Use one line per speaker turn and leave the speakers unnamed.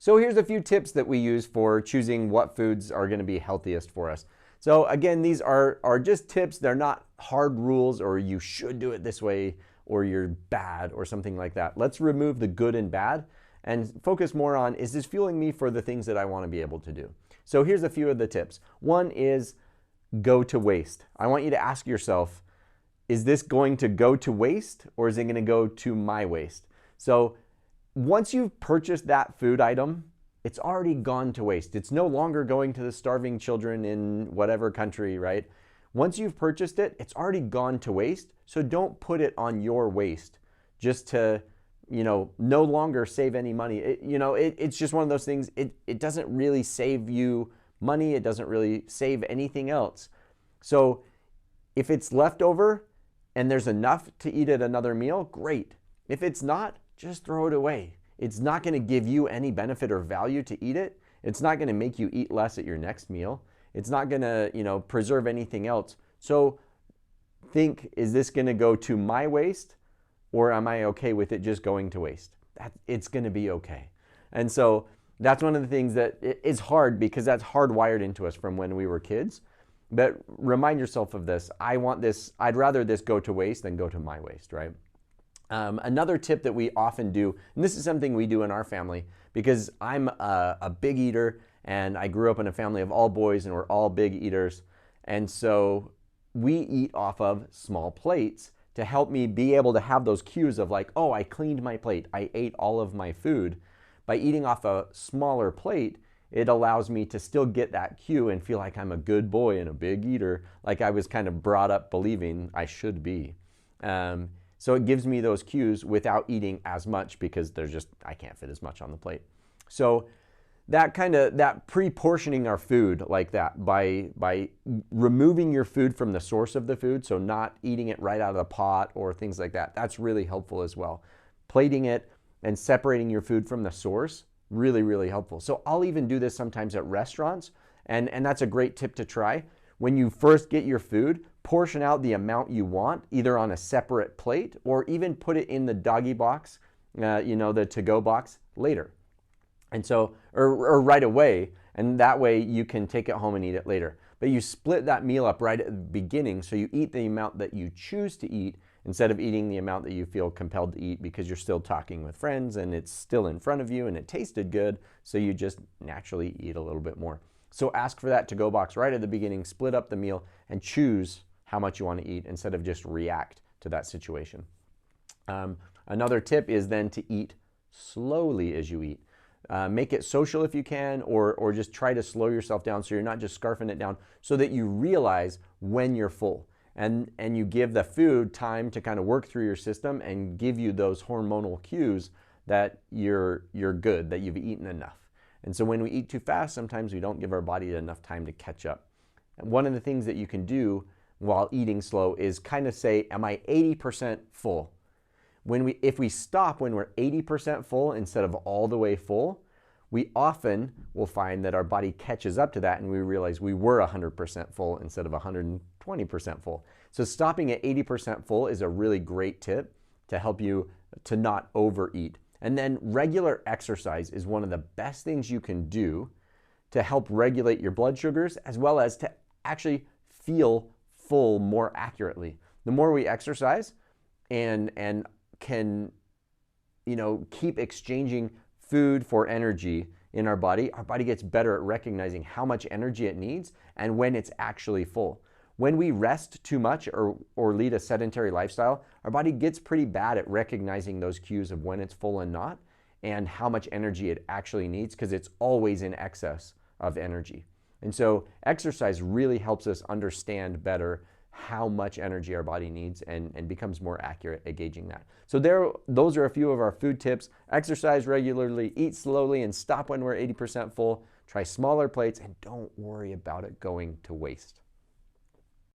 So here's a few tips that we use for choosing what foods are going to be healthiest for us. So again, these are just tips. They're not hard rules or you should do it this way or you're bad or something like that. Let's remove the good and bad and focus more on, is this fueling me for the things that I want to be able to do? So here's a few of the tips. One is go to waste. I want you to ask yourself, is this going to go to waste or is it going to go to my waste? So once you've purchased that food item, it's already gone to waste. It's no longer going to the starving children in whatever country, right? Once you've purchased it, it's already gone to waste. So don't put it on your waste just to, no longer save any money. It's just one of those things. It doesn't really save you money. It doesn't really save anything else. So if it's left over and there's enough to eat at another meal, great. If it's not, just throw it away. It's not going to give you any benefit or value to eat it. It's not going to make you eat less at your next meal. It's not going to, preserve anything else. So think, is this going to go to my waste or am I okay with it just going to waste? It's going to be okay. And so that's one of the things that is hard because that's hardwired into us from when we were kids. But remind yourself of this. I'd rather this go to waste than go to my waste, right? Another tip that we often do, and this is something we do in our family because I'm a big eater and I grew up in a family of all boys and we're all big eaters. And so we eat off of small plates to help me be able to have those cues of like, oh, I cleaned my plate. I ate all of my food. By eating off a smaller plate, it allows me to still get that cue and feel like I'm a good boy and a big eater, like I was kind of brought up believing I should be. So it gives me those cues without eating as much because I can't fit as much on the plate. So that pre-portioning our food like that by removing your food from the source of the food, so not eating it right out of the pot or things like that, that's really helpful as well. Plating it and separating your food from the source, really, really helpful. So I'll even do this sometimes at restaurants, and that's a great tip to try. When you first get your food, portion out the amount you want, either on a separate plate or even put it in the doggy box, the to-go box later. And so, or right away, and that way you can take it home and eat it later. But you split that meal up right at the beginning so you eat the amount that you choose to eat instead of eating the amount that you feel compelled to eat because you're still talking with friends and it's still in front of you and it tasted good, so you just naturally eat a little bit more. So ask for that to-go box right at the beginning, split up the meal, and choose how much you want to eat instead of just react to that situation. Another tip is then to eat slowly as you eat. Make it social if you can, or just try to slow yourself down so you're not just scarfing it down so that you realize when you're full. And you give the food time to kind of work through your system and give you those hormonal cues that you're good, that you've eaten enough. And so when we eat too fast, sometimes we don't give our body enough time to catch up. And one of the things that you can do while eating slow is kind of say, am I 80% full? If we stop when we're 80% full instead of all the way full, we often will find that our body catches up to that and we realize we were 100% full instead of 120% full. So stopping at 80% full is a really great tip to help you to not overeat. And then regular exercise is one of the best things you can do to help regulate your blood sugars as well as to actually feel full more accurately. The more we exercise and can keep exchanging food for energy in our body gets better at recognizing how much energy it needs and when it's actually full. When we rest too much or lead a sedentary lifestyle, our body gets pretty bad at recognizing those cues of when it's full and not, and how much energy it actually needs because it's always in excess of energy. And so exercise really helps us understand better how much energy our body needs and becomes more accurate at gauging that. So those are a few of our food tips. Exercise regularly, eat slowly, and stop when we're 80% full. Try smaller plates, and don't worry about it going to waste.